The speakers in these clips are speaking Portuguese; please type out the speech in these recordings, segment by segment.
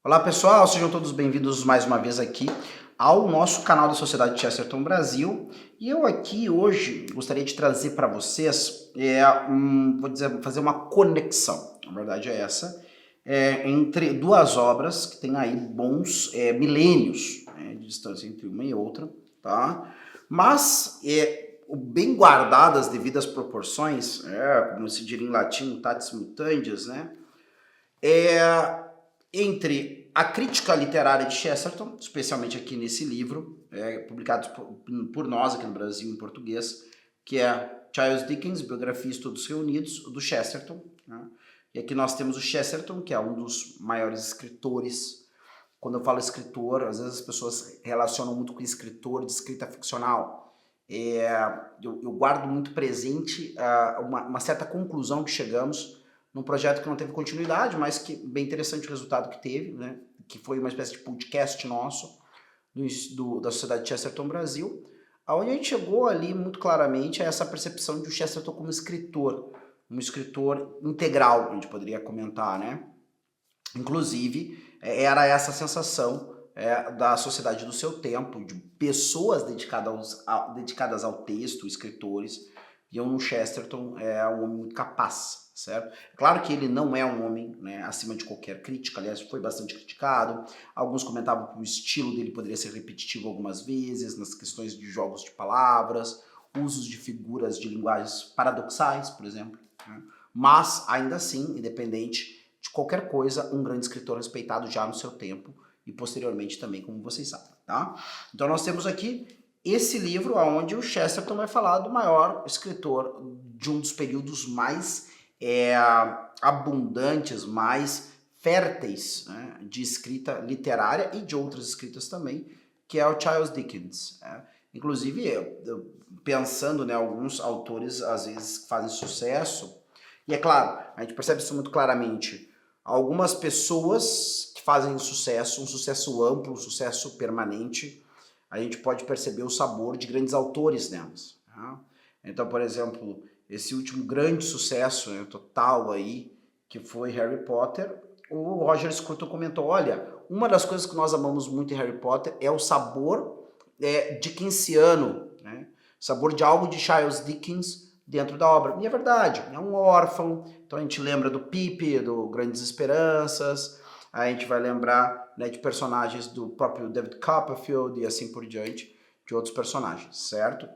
Olá pessoal, sejam todos bem-vindos mais uma vez aqui ao nosso canal da Sociedade Chesterton Brasil. E eu aqui hoje gostaria de trazer para vocês, fazer uma conexão, na verdade é essa, entre duas obras que têm aí bons milênios, de distância entre uma e outra, tá? Mas bem guardadas devidas proporções, como se diria em latim, mutatis mutandis, né? Entre a crítica literária de Chesterton, especialmente aqui nesse livro, publicado por nós aqui no Brasil em português, que é Charles Dickens, Biografia e Estudos Reunidos, do Chesterton. Né? E aqui nós temos o Chesterton, que é um dos maiores escritores. Quando eu falo escritor, às vezes as pessoas relacionam muito com escritor de escrita ficcional. Eu guardo muito presente uma certa conclusão que chegamos num projeto que não teve continuidade, mas que bem interessante o resultado que teve, né? Que foi uma espécie de podcast nosso da Sociedade Chesterton Brasil, onde a gente chegou ali muito claramente a essa percepção de o Chesterton como escritor, um escritor integral, a gente poderia comentar, né? Inclusive, era essa a sensação da sociedade do seu tempo, de pessoas dedicadas ao texto, escritores, viam no Chesterton um homem muito capaz, certo? Claro que ele não é um homem, né, acima de qualquer crítica, aliás, foi bastante criticado. Alguns comentavam que o estilo dele poderia ser repetitivo algumas vezes, nas questões de jogos de palavras, usos de figuras de linguagens paradoxais, por exemplo. Né? Mas, ainda assim, independente de qualquer coisa, um grande escritor respeitado já no seu tempo e posteriormente também, como vocês sabem. Tá? Então nós temos aqui esse livro onde o Chesterton vai falar do maior escritor de um dos períodos mais abundantes, mais férteis, né, de escrita literária e de outras escritas também, que é o Charles Dickens. Inclusive, pensando, né, alguns autores às vezes fazem sucesso, e é claro, a gente percebe isso muito claramente. Algumas pessoas que fazem sucesso, um sucesso amplo, um sucesso permanente, a gente pode perceber o sabor de grandes autores nelas. Tá? Então, por exemplo, esse último grande sucesso, né, total aí, que foi Harry Potter, o Roger Scruton comentou, olha, uma das coisas que nós amamos muito em Harry Potter é o sabor dickensiano, né? Sabor de algo de Charles Dickens dentro da obra. E é verdade, é um órfão, então a gente lembra do Pip, do Grandes Esperanças, a gente vai lembrar, né, de personagens do próprio David Copperfield e assim por diante, de outros personagens, certo?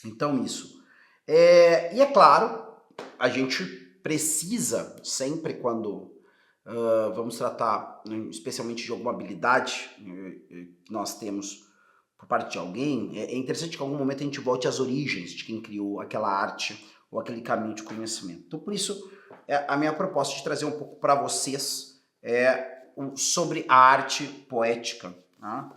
Então isso. E é claro, a gente precisa sempre quando vamos tratar, especialmente de alguma habilidade que nós temos por parte de alguém, é interessante que em algum momento a gente volte às origens de quem criou aquela arte ou aquele caminho de conhecimento. Então, por isso, a minha proposta de trazer um pouco para vocês sobre a arte poética, tá?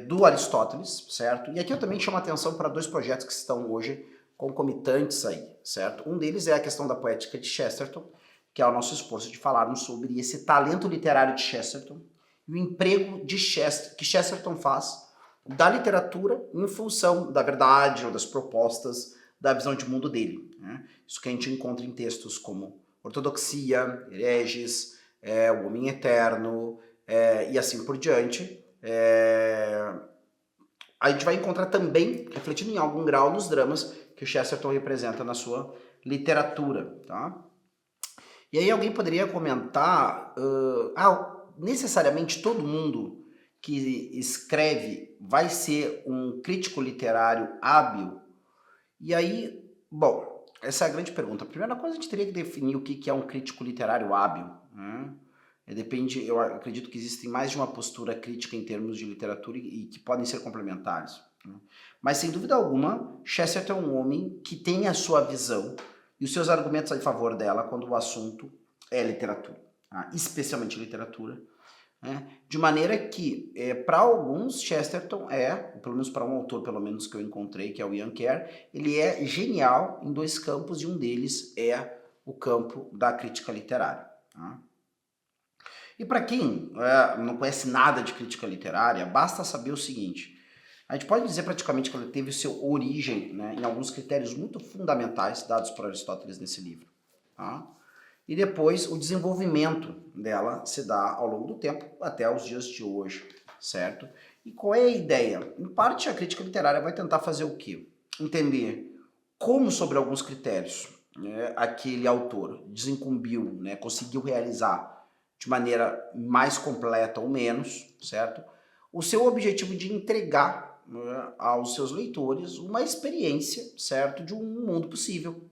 Do Aristóteles, certo? E aqui eu também chamo a atenção para dois projetos que estão hoje concomitantes aí, certo? Um deles é a questão da poética de Chesterton, que é o nosso esforço de falarmos sobre esse talento literário de Chesterton e o emprego que Chesterton faz da literatura em função da verdade ou das propostas da visão de mundo dele. Né? Isso que a gente encontra em textos como Ortodoxia, Hereges, O Homem Eterno e assim por diante. A gente vai encontrar também, refletindo em algum grau, nos dramas que o Chesterton representa na sua literatura. Tá? E aí alguém poderia comentar, necessariamente todo mundo que escreve vai ser um crítico literário hábil? E aí, bom, essa é a grande pergunta. A primeira coisa, a gente teria que definir o que é um crítico literário hábil. Né? Depende, eu acredito que existem mais de uma postura crítica em termos de literatura e que podem ser complementares. Né? Mas, sem dúvida alguma, Chesterton é um homem que tem a sua visão e os seus argumentos a favor dela quando o assunto é literatura, tá? Especialmente literatura. Né? De maneira que, para alguns, Chesterton pelo menos para um autor pelo menos que eu encontrei, que é o Ian Kerr, ele é genial em dois campos e um deles é o campo da crítica literária. Tá? E para quem não conhece nada de crítica literária, basta saber o seguinte, a gente pode dizer praticamente que ela teve seu origem, né, em alguns critérios muito fundamentais dados por Aristóteles nesse livro. Tá? e depois o desenvolvimento dela se dá ao longo do tempo até os dias de hoje, certo? E qual é a ideia? Em parte, a crítica literária vai tentar fazer o quê? Entender como, sobre alguns critérios, né, aquele autor desencumbiu, né, conseguiu realizar de maneira mais completa ou menos, certo? O seu objetivo de entregar, né, aos seus leitores uma experiência, certo, de um mundo possível,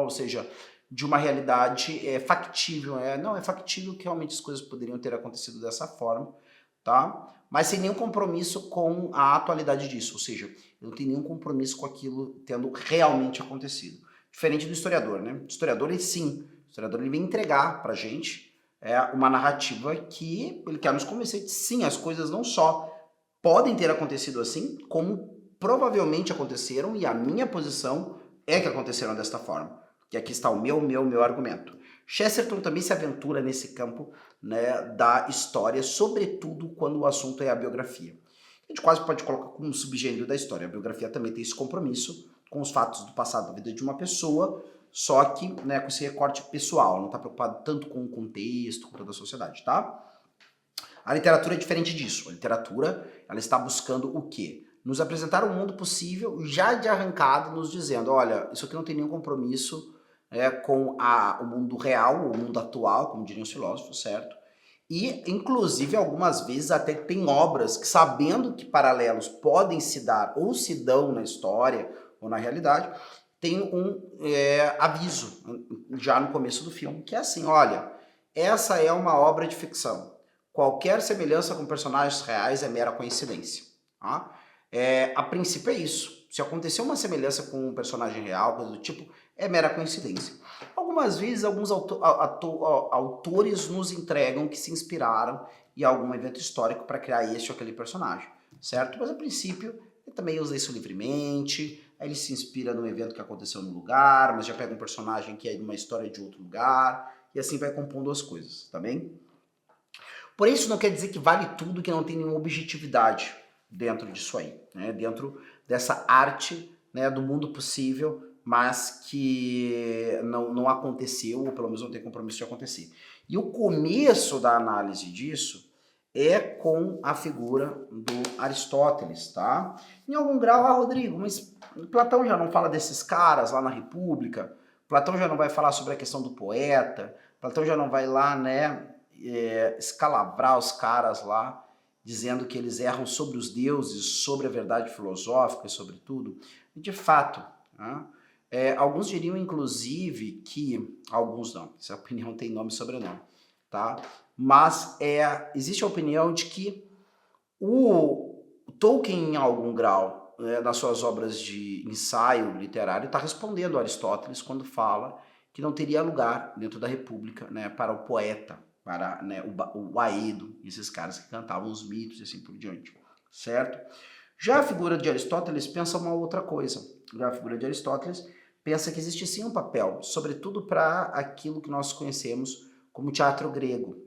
ou seja, de uma realidade factível. Não é factível que realmente as coisas poderiam ter acontecido dessa forma, tá? Mas sem nenhum compromisso com a atualidade disso, ou seja, eu não tenho nenhum compromisso com aquilo tendo realmente acontecido. Diferente do historiador, né? O historiador, ele sim, o historiador ele vem entregar pra gente uma narrativa que ele quer nos convencer de sim, as coisas não só podem ter acontecido assim, como provavelmente aconteceram, e a minha posição é que aconteceram desta forma. E aqui está o meu argumento. Chesterton também se aventura nesse campo, né, da história, sobretudo quando o assunto é a biografia. A gente quase pode colocar como um subgênero da história. A biografia também tem esse compromisso com os fatos do passado da vida de uma pessoa, só que, né, com esse recorte pessoal, não está preocupado tanto com o contexto, com toda a sociedade, tá? A literatura é diferente disso. A literatura, ela está buscando o quê? Nos apresentar um mundo possível, já de arrancado, nos dizendo, olha, isso aqui não tem nenhum compromisso com o mundo real, o mundo atual, como diriam os filósofos, certo? E, inclusive, algumas vezes até tem obras que, sabendo que paralelos podem se dar ou se dão na história ou na realidade, tem um aviso já no começo do filme, que é assim, olha, essa é uma obra de ficção. Qualquer semelhança com personagens reais é mera coincidência. Tá? A princípio é isso. Se acontecer uma semelhança com um personagem real, coisa do tipo, é mera coincidência. Algumas vezes, alguns autores nos entregam que se inspiraram em algum evento histórico para criar este ou aquele personagem, certo? Mas a princípio, ele também usa isso livremente, aí ele se inspira num evento que aconteceu no lugar, mas já pega um personagem que é de uma história de outro lugar, e assim vai compondo as coisas, tá bem? Porém, isso não quer dizer que vale tudo, que não tem nenhuma objetividade dentro disso aí, né? Dentro dessa arte, né, do mundo possível, mas que não aconteceu, ou pelo menos não tem compromisso de acontecer. E o começo da análise disso é com a figura do Aristóteles, tá? Em algum grau, Rodrigo, mas Platão já não fala desses caras lá na República? Platão já não vai falar sobre a questão do poeta? Platão já não vai lá, né, escalavrar os caras lá, dizendo que eles erram sobre os deuses, sobre a verdade filosófica e sobre tudo? De fato, né? Alguns diriam, inclusive, que... Alguns não, essa opinião tem nome e sobrenome, tá? Mas existe a opinião de que o Tolkien, em algum grau, nas suas obras de ensaio literário, está respondendo a Aristóteles quando fala que não teria lugar dentro da República, né, para o poeta, para, né, o Aedo, esses caras que cantavam os mitos e assim por diante, certo? Já a figura de Aristóteles pensa uma outra coisa. Já a figura de Aristóteles pensa que existe sim um papel, sobretudo para aquilo que nós conhecemos como teatro grego.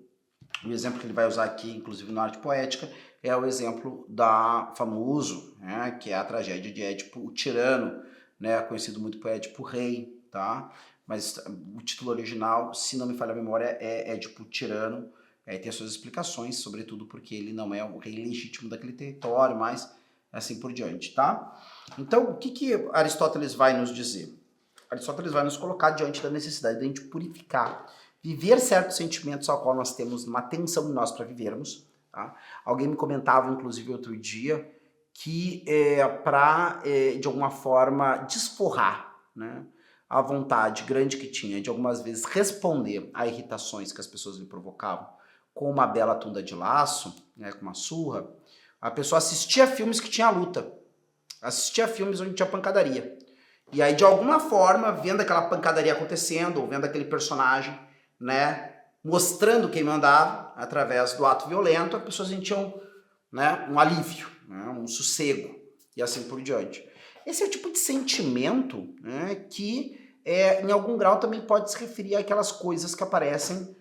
O exemplo que ele vai usar aqui, inclusive na arte poética, é o exemplo da famoso, né, que é a tragédia de Édipo, o Tirano, né, conhecido muito por Édipo Rei, tá? Mas o título original, se não me falha a memória, é Édipo Tirano. Tem suas explicações, sobretudo porque ele não é o rei legítimo daquele território, mas assim por diante, tá? Então, o que Aristóteles vai nos dizer? Aristóteles vai nos colocar diante da necessidade de a gente purificar, viver certos sentimentos ao qual nós temos uma tensão em nós para vivermos. Tá? Alguém me comentava, inclusive, outro dia, que para, de alguma forma, desforrar, né, a vontade grande que tinha de algumas vezes responder a irritações que as pessoas lhe provocavam com uma bela tunda de laço, né, com uma surra, a pessoa assistia filmes que tinha luta, assistia filmes onde tinha pancadaria. E aí, de alguma forma, vendo aquela pancadaria acontecendo, ou vendo aquele personagem, né, mostrando quem mandava através do ato violento, as pessoas sentiam, né, um alívio, né, um sossego, e assim por diante. Esse é o tipo de sentimento, né, que em algum grau também pode se referir àquelas coisas que aparecem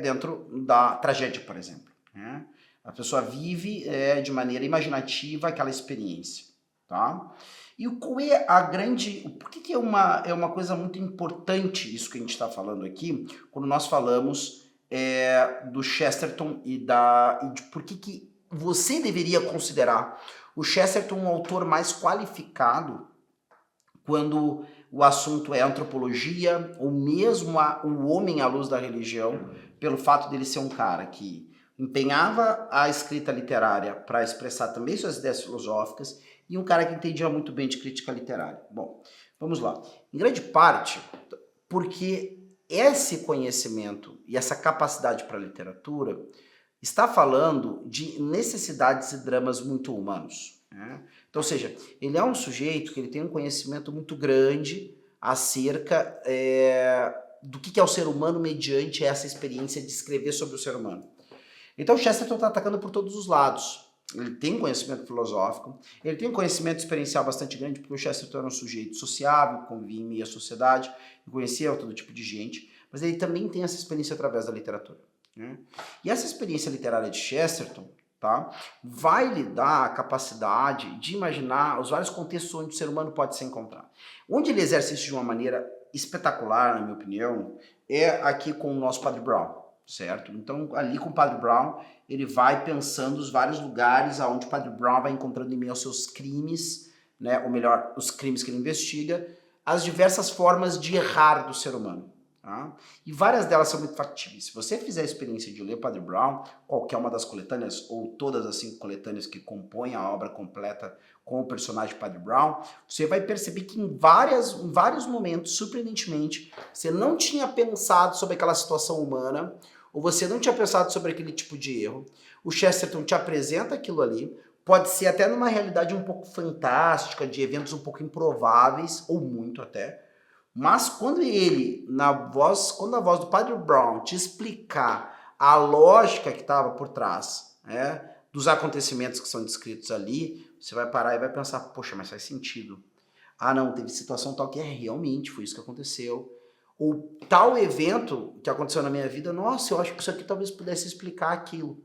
dentro da tragédia, por exemplo. Né? A pessoa vive de maneira imaginativa aquela experiência. Tá? E qual é a grande... Por que é uma coisa muito importante isso que a gente está falando aqui, quando nós falamos do Chesterton e de por que você deveria considerar o Chesterton um autor mais qualificado quando o assunto é antropologia, ou mesmo o homem à luz da religião, pelo fato dele ser um cara que empenhava a escrita literária para expressar também suas ideias filosóficas, e um cara que entendia muito bem de crítica literária. Bom, vamos lá. Em grande parte, porque esse conhecimento e essa capacidade para a literatura está falando de necessidades e dramas muito humanos, né? Então, ou seja, ele é um sujeito que ele tem um conhecimento muito grande acerca do que é o ser humano mediante essa experiência de escrever sobre o ser humano. Então, Chesterton está atacando por todos os lados. Ele tem um conhecimento filosófico, ele tem um conhecimento experiencial bastante grande, porque o Chesterton era um sujeito sociável, convivia em meio à sociedade, conhecia todo tipo de gente, mas ele também tem essa experiência através da literatura, né? E essa experiência literária de Chesterton, tá, vai lhe dar a capacidade de imaginar os vários contextos onde o ser humano pode se encontrar. Onde ele exerce isso de uma maneira espetacular, na minha opinião, é aqui com o nosso Padre Brown, certo? Então, ali com o Padre Brown, ele vai pensando os vários lugares aonde o Padre Brown vai encontrando em meio aos seus crimes, né, ou melhor, os crimes que ele investiga, as diversas formas de errar do ser humano. Tá? E várias delas são muito factíveis. Se você fizer a experiência de ler Padre Brown, qualquer uma das coletâneas, ou todas as 5 coletâneas que compõem a obra completa com o personagem Padre Brown, você vai perceber que em vários momentos, surpreendentemente, você não tinha pensado sobre aquela situação humana, ou você não tinha pensado sobre aquele tipo de erro. O Chesterton te apresenta aquilo ali, pode ser até numa realidade um pouco fantástica, de eventos um pouco improváveis, ou muito até, mas quando a voz do Padre Brown te explicar a lógica que estava por trás, né, dos acontecimentos que são descritos ali, você vai parar e vai pensar, poxa, mas faz sentido. Ah não, teve situação tal que realmente foi isso que aconteceu. Ou tal evento que aconteceu na minha vida, nossa, eu acho que isso aqui talvez pudesse explicar aquilo.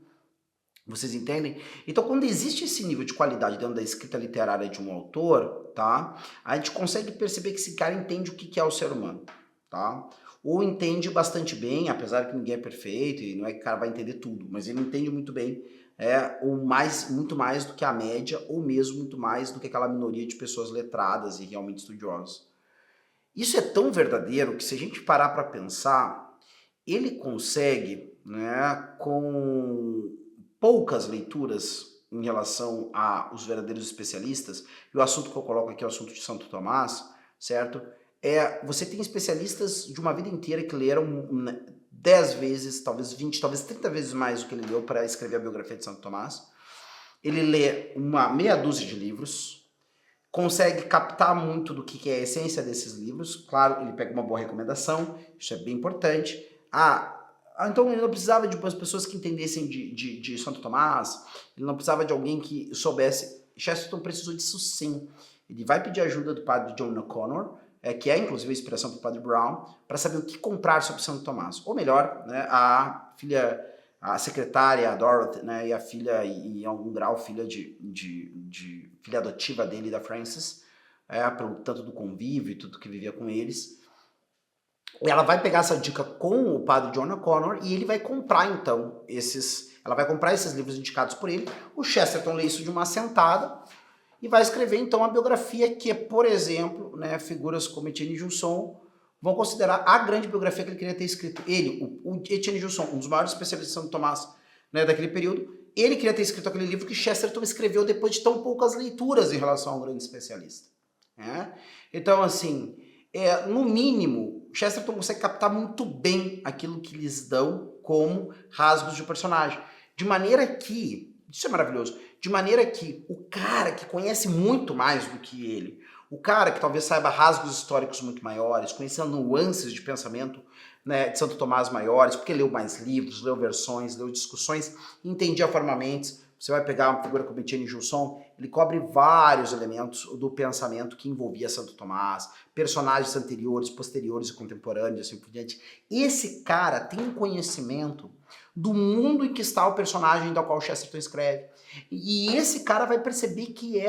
Vocês entendem? Então, quando existe esse nível de qualidade dentro da escrita literária de um autor, tá? A gente consegue perceber que esse cara entende o que é o ser humano, tá? Ou entende bastante bem, apesar que ninguém é perfeito, e não é que o cara vai entender tudo, mas ele entende muito bem, muito mais do que a média, ou mesmo muito mais do que aquela minoria de pessoas letradas e realmente estudiosas. Isso é tão verdadeiro que se a gente parar para pensar, ele consegue, né, com poucas leituras em relação aos verdadeiros especialistas, e o assunto que eu coloco aqui é o assunto de Santo Tomás, certo? Você tem especialistas de uma vida inteira que leram 10 vezes, talvez 20, talvez 30 vezes mais do que ele leu para escrever a biografia de Santo Tomás. Ele lê uma meia dúzia de livros, consegue captar muito do que é a essência desses livros. Claro, ele pega uma boa recomendação, isso é bem importante. Então ele não precisava de pessoas que entendessem de Santo Tomás, ele não precisava de alguém que soubesse. Chesterton precisou disso sim. Ele vai pedir ajuda do padre John O'Connor, que é inclusive a inspiração para o padre Brown, para saber o que comprar sobre Santo Tomás. Ou melhor, né, a secretária, a Dorothy, né, e a filha, e em algum grau, filha filha adotiva dele, da Frances, pelo tanto do convívio e tudo que vivia com eles. Ela vai pegar essa dica com o padre John O'Connor e ele vai comprar, então, ela vai comprar esses livros indicados por ele. O Chesterton lê isso de uma sentada e vai escrever, então, a biografia que, por exemplo, né, figuras como Etienne Gilson vão considerar a grande biografia que ele queria ter escrito. Ele, o Etienne Gilson, um dos maiores especialistas de Santo Tomás, né, daquele período, ele queria ter escrito aquele livro que Chesterton escreveu depois de tão poucas leituras em relação a um grande especialista. Né? Então, assim, no mínimo, Chesterton consegue captar muito bem aquilo que lhes dão como rasgos de personagem. De maneira que, isso é maravilhoso, de maneira que o cara que conhece muito mais do que ele, o cara que talvez saiba rasgos históricos muito maiores, conhecendo nuances de pensamento, né, de Santo Tomás maiores, porque leu mais livros, leu versões, leu discussões, entendia formamentos. Você vai pegar uma figura como Etienne Gilson, ele cobre vários elementos do pensamento que envolvia Santo Tomás, personagens anteriores, posteriores e contemporâneos, assim por diante. Esse cara tem um conhecimento do mundo em que está o personagem do qual Chesterton escreve. E esse cara vai perceber que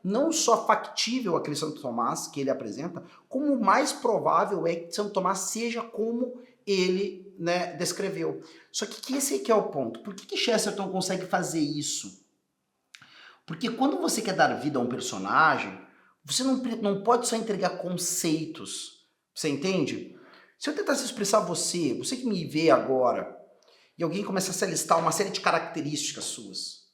não só factível aquele Santo Tomás que ele apresenta, como o mais provável é que Santo Tomás seja como ele, né, descreveu. Só que esse aqui é o ponto. Por que Chesterton consegue fazer isso? Porque quando você quer dar vida a um personagem, você não pode só entregar conceitos. Você entende? Se eu tentasse expressar você que me vê agora, e alguém começasse a listar uma série de características suas,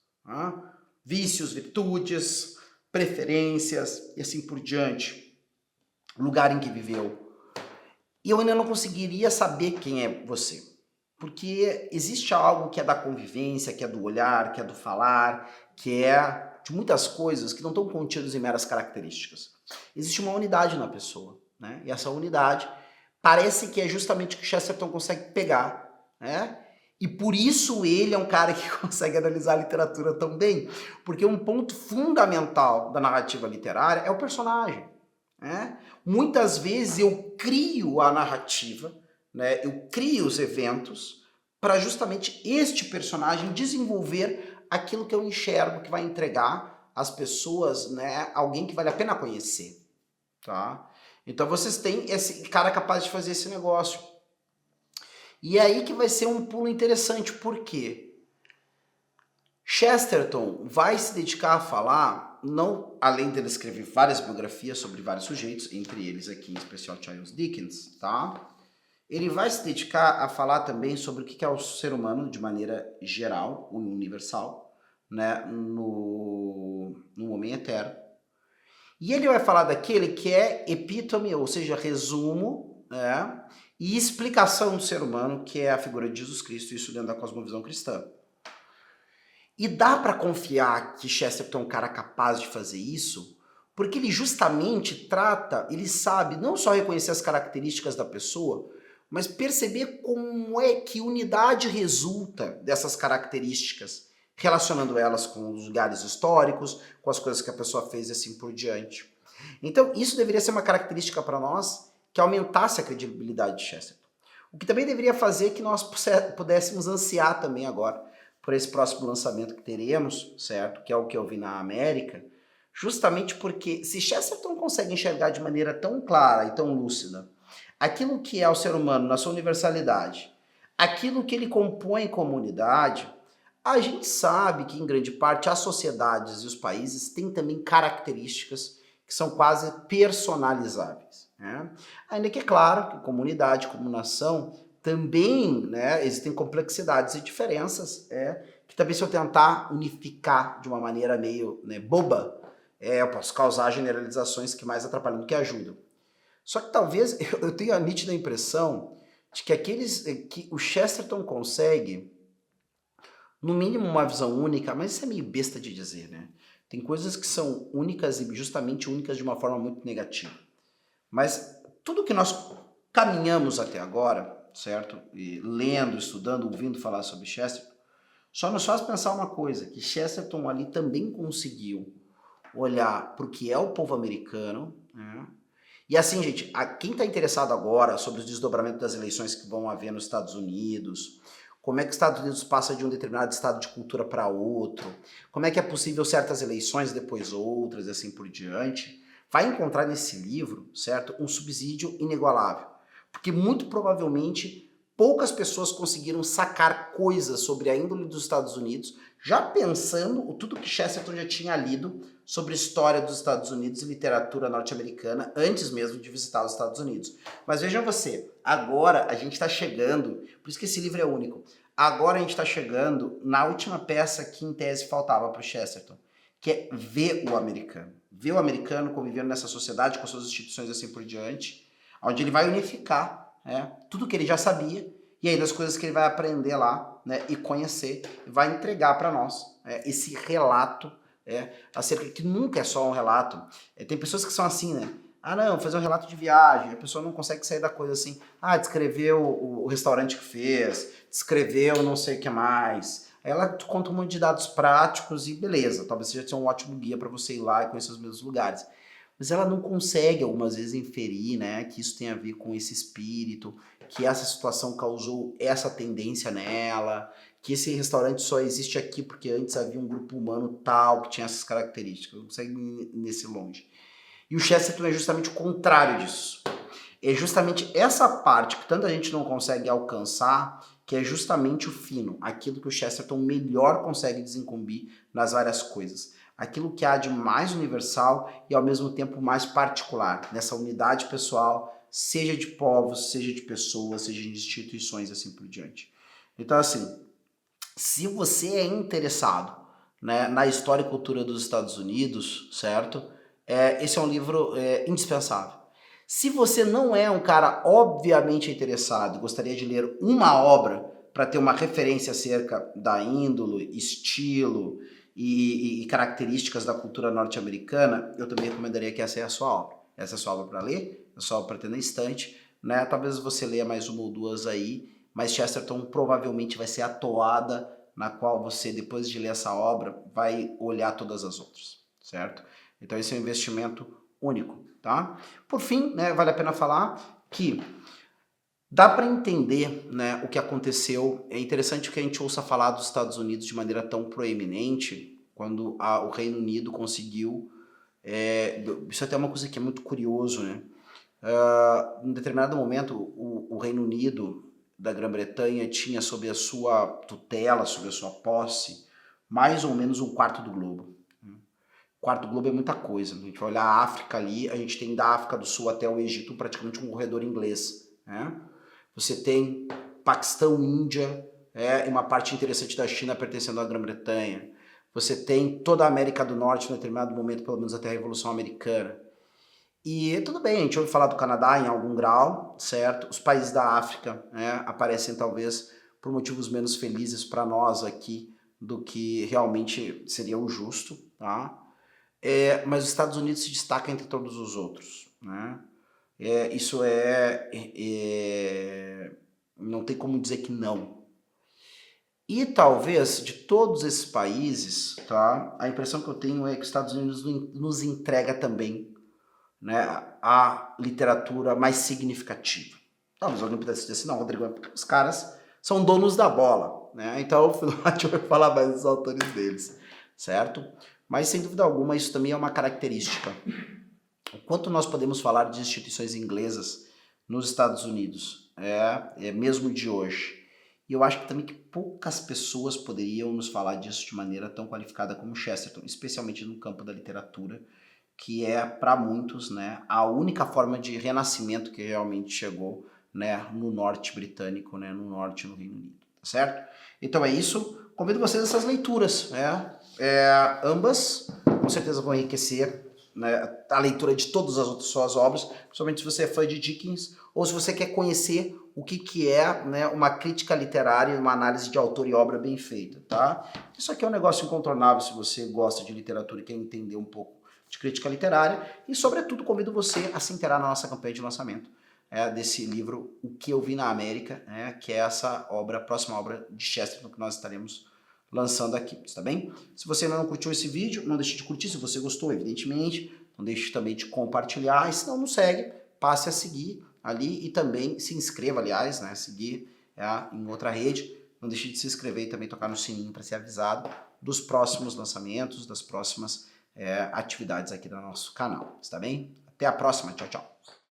vícios, virtudes, preferências e assim por diante, lugar em que viveu, e eu ainda não conseguiria saber quem é você. Porque existe algo que é da convivência, que é do olhar, que é do falar, que é de muitas coisas que não estão contidas em meras características. Existe uma unidade na pessoa, né? E essa unidade parece que é justamente o que Chesterton consegue pegar, né? E por isso ele é um cara que consegue analisar a literatura tão bem, porque um ponto fundamental da narrativa literária é o personagem, né? Muitas vezes eu crio a narrativa, né? Eu crio os eventos para justamente este personagem desenvolver aquilo que eu enxergo que vai entregar às pessoas, né, alguém que vale a pena conhecer, tá? Então vocês têm esse cara capaz de fazer esse negócio. E é aí que vai ser um pulo interessante, por quê? Chesterton vai se dedicar a falar, não além dele escrever várias biografias sobre vários sujeitos, entre eles aqui em especial Charles Dickens, tá? Ele vai se dedicar a falar também sobre o que é o ser humano de maneira geral, universal, né, no homem eterno. E ele vai falar daquele que é epítome, ou seja, resumo, né, e explicação do ser humano, que é a figura de Jesus Cristo, isso dentro da cosmovisão cristã. E dá para confiar que Chesterton é um cara capaz de fazer isso, porque ele justamente trata, ele sabe não só reconhecer as características da pessoa, mas perceber como é que unidade resulta dessas características, relacionando elas com os lugares históricos, com as coisas que a pessoa fez e assim por diante. Então, isso deveria ser uma característica para nós que aumentasse a credibilidade de Chesterton. O que também deveria fazer que nós pudéssemos ansiar também agora por esse próximo lançamento que teremos, certo? Que é o que eu vi na América, justamente porque se Chesterton consegue enxergar de maneira tão clara e tão lúcida aquilo que é o ser humano na sua universalidade, aquilo que ele compõe como unidade, a gente sabe que, em grande parte, as sociedades e os países têm também características que são quase personalizáveis, né? Ainda que é claro que como unidade, como nação, também, né, existem complexidades e diferenças, que também se eu tentar unificar de uma maneira meio, né, boba, eu posso causar generalizações que mais atrapalham do que ajudam. Só que talvez eu tenha a nítida impressão de que que o Chesterton consegue, no mínimo uma visão única, mas isso é meio besta de dizer, né? Tem coisas que são únicas e justamente únicas de uma forma muito negativa. Mas tudo que nós caminhamos até agora, certo? E lendo, estudando, ouvindo falar sobre Chesterton, só nos faz pensar uma coisa, que Chesterton ali também conseguiu olhar para o que é o povo americano, né? E assim, gente, quem está interessado agora sobre os desdobramentos das eleições que vão haver nos Estados Unidos, como é que os Estados Unidos passa de um determinado estado de cultura para outro, como é que é possível certas eleições depois outras e assim por diante, vai encontrar nesse livro, certo, um subsídio inigualável. Porque muito provavelmente poucas pessoas conseguiram sacar coisas sobre a índole dos Estados Unidos, já pensando tudo que Chesterton já tinha lido sobre a história dos Estados Unidos e literatura norte-americana antes mesmo de visitar os Estados Unidos. Mas vejam você, agora a gente está chegando, por isso que esse livro é único, agora a gente está chegando na última peça que em tese faltava para o Chesterton, que é ver o americano convivendo nessa sociedade com suas instituições e assim por diante, onde ele vai unificar, né, tudo que ele já sabia e ainda as coisas que ele vai aprender lá, né, e conhecer, e vai entregar para nós esse relato acerca que nunca é só um relato. Tem pessoas que são assim, né? Ah, não, vou fazer um relato de viagem. A pessoa não consegue sair da coisa assim. Ah, descreveu o restaurante que fez, descreveu não sei o que mais. Aí ela conta um monte de dados práticos e beleza. Talvez seja um ótimo guia para você ir lá e conhecer os mesmos lugares. Mas ela não consegue, algumas vezes, inferir, né, que isso tem a ver com esse espírito, que essa situação causou essa tendência nela, que esse restaurante só existe aqui porque antes havia um grupo humano tal que tinha essas características, não consegue ir nesse longe. E o Chesterton é justamente o contrário disso. É justamente essa parte que tanta gente não consegue alcançar, que é justamente o fino, aquilo que o Chesterton melhor consegue desincumbir nas várias coisas. Aquilo que há de mais universal e ao mesmo tempo mais particular, nessa unidade pessoal, seja de povos, seja de pessoas, seja de instituições, assim por diante. Então, assim, se você é interessado, né, na história e cultura dos Estados Unidos, certo? Esse é um livro indispensável. Se você não é um cara obviamente interessado e gostaria de ler uma obra para ter uma referência acerca da índole, estilo e características da cultura norte-americana, eu também recomendaria que essa é a sua obra. Essa é a sua obra para ler, é a sua obra para ter na estante, né? Talvez você leia mais uma ou duas aí, mas Chesterton provavelmente vai ser a toada na qual você, depois de ler essa obra, vai olhar todas as outras, certo? Então esse é um investimento único, tá? Por fim, né, vale a pena falar que dá para entender, né, o que aconteceu. É interessante que a gente ouça falar dos Estados Unidos de maneira tão proeminente quando o Reino Unido conseguiu. Isso até é uma coisa que é muito curioso, né? Em determinado momento, o Reino Unido da Grã-Bretanha tinha sob a sua tutela, sob a sua posse, mais ou menos um quarto do globo. Quarto do globo é muita coisa. A gente vai olhar a África ali, a gente tem da África do Sul até o Egito praticamente um corredor inglês, né? Você tem Paquistão, Índia, e uma parte interessante da China pertencendo à Grã-Bretanha. Você tem toda a América do Norte, em determinado momento, pelo menos até a Revolução Americana. E tudo bem, a gente ouve falar do Canadá em algum grau, certo? Os países da África, né, aparecem talvez por motivos menos felizes para nós aqui do que realmente seria o justo, tá? Mas os Estados Unidos se destaca entre todos os outros, né? Isso não tem como dizer que não. E talvez de todos esses países, tá? A impressão que eu tenho é que os Estados Unidos nos entrega também, né, a literatura mais significativa. Talvez alguém pudesse dizer assim, não, Rodrigo, porque os caras são donos da bola, né? Então a gente vai falar mais dos autores deles, certo? Mas sem dúvida alguma isso também é uma característica. O quanto nós podemos falar de instituições inglesas nos Estados Unidos, mesmo de hoje. E eu acho que também que poucas pessoas poderiam nos falar disso de maneira tão qualificada como Chesterton, especialmente no campo da literatura, que é, para muitos, né, a única forma de renascimento que realmente chegou, né, no norte britânico, né, no norte no Reino Unido, tá certo? Então é isso, convido vocês a essas leituras, né, ambas com certeza vão enriquecer, né, a leitura de todas as outras suas obras, principalmente se você é fã de Dickens, ou se você quer conhecer o que é, né, uma crítica literária e uma análise de autor e obra bem feita, tá? Isso aqui é um negócio incontornável se você gosta de literatura e quer entender um pouco de crítica literária, e sobretudo convido você a se inteirar na nossa campanha de lançamento desse livro O Que Eu Vi na América, que é essa obra, a próxima obra de Chesterton que nós estaremos lançando aqui, tá bem? Se você ainda não curtiu esse vídeo, não deixe de curtir, se você gostou, evidentemente, não deixe também de compartilhar, e se não nos segue, passe a seguir ali e também se inscreva, aliás, né, seguir em outra rede, não deixe de se inscrever e também tocar no sininho para ser avisado dos próximos lançamentos, das próximas atividades aqui do nosso canal, está bem? Até a próxima, tchau, tchau!